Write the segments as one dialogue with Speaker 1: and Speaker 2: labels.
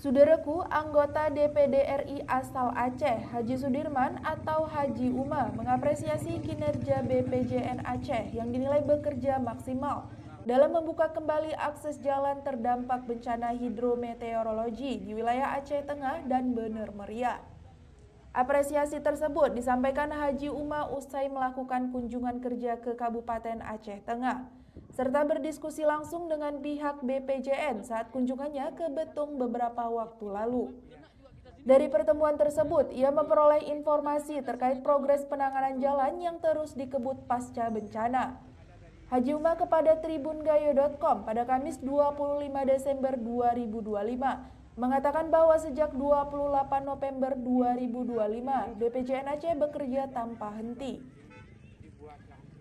Speaker 1: Saudaraku, anggota DPD RI asal Aceh, Haji Sudirman atau Haji Uma, mengapresiasi kinerja BPJN Aceh yang dinilai bekerja maksimal dalam membuka kembali akses jalan terdampak bencana hidrometeorologi di wilayah Aceh Tengah dan Bener Meriah. Apresiasi tersebut disampaikan Haji Uma usai melakukan kunjungan kerja ke Kabupaten Aceh Tengah, serta berdiskusi langsung dengan pihak BPJN saat kunjungannya ke Betung beberapa waktu lalu. Dari pertemuan tersebut, ia memperoleh informasi terkait progres penanganan jalan yang terus dikebut pasca bencana. Haji Uma kepada tribungayo.com pada Kamis 25 Desember 2025 mengatakan bahwa sejak 28 November 2025, BPJN Aceh bekerja tanpa henti.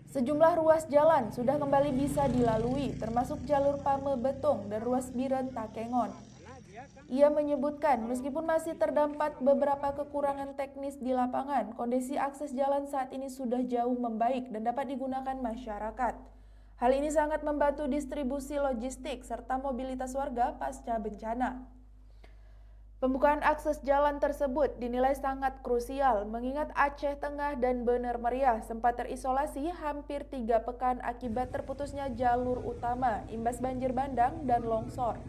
Speaker 1: Sejumlah ruas jalan sudah kembali bisa dilalui, termasuk jalur Pame Betung dan ruas Biren Takengon. Ia menyebutkan meskipun masih terdapat beberapa kekurangan teknis di lapangan, kondisi akses jalan saat ini sudah jauh membaik dan dapat digunakan masyarakat. Hal ini sangat membantu distribusi logistik serta mobilitas warga pasca bencana. Pembukaan akses jalan tersebut dinilai sangat krusial mengingat Aceh Tengah dan Bener Meriah sempat terisolasi hampir 3 pekan akibat terputusnya jalur utama, imbas banjir bandang dan longsor.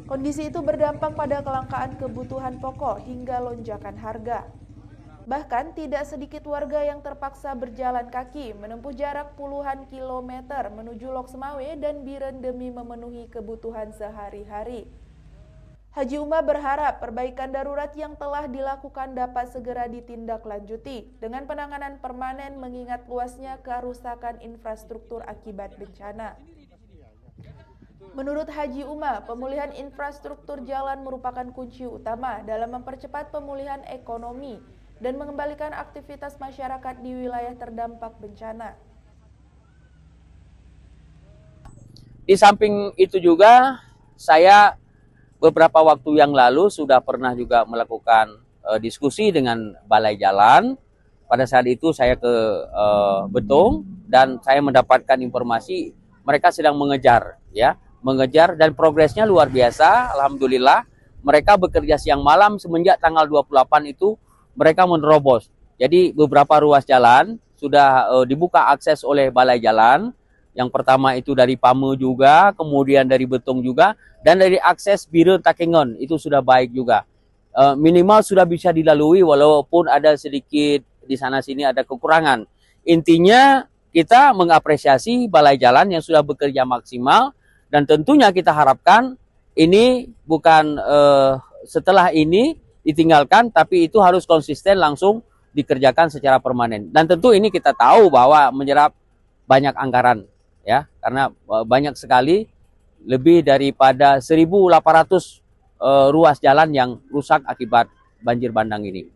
Speaker 1: Kondisi itu berdampak pada kelangkaan kebutuhan pokok hingga lonjakan harga. Bahkan tidak sedikit warga yang terpaksa berjalan kaki menempuh jarak puluhan kilometer menuju Lok Semawe dan Biren demi memenuhi kebutuhan sehari-hari. Haji Uma berharap perbaikan darurat yang telah dilakukan dapat segera ditindaklanjuti dengan penanganan permanen mengingat luasnya kerusakan infrastruktur akibat bencana. Menurut Haji Uma, pemulihan infrastruktur jalan merupakan kunci utama dalam mempercepat pemulihan ekonomi dan mengembalikan aktivitas masyarakat di wilayah terdampak bencana.
Speaker 2: Di samping itu juga, saya beberapa waktu yang lalu sudah pernah juga melakukan diskusi dengan Balai Jalan. Pada saat itu saya ke Betung dan saya mendapatkan informasi mereka sedang mengejar dan progresnya luar biasa. Alhamdulillah, mereka bekerja siang malam semenjak tanggal 28 itu mereka menerobos. Jadi beberapa ruas jalan sudah dibuka akses oleh Balai Jalan. Yang pertama itu dari Pame juga, kemudian dari Betung juga, dan dari akses Biren Takengon itu sudah baik juga. Minimal sudah bisa dilalui walaupun ada sedikit di sana-sini ada kekurangan. Intinya kita mengapresiasi Balai Jalan yang sudah bekerja maksimal dan tentunya kita harapkan ini bukan setelah ini ditinggalkan, tapi itu harus konsisten langsung dikerjakan secara permanen. Dan tentu ini kita tahu bahwa menyerap banyak anggaran. Ya, karena banyak sekali lebih daripada 1.800 ruas jalan yang rusak akibat banjir bandang ini.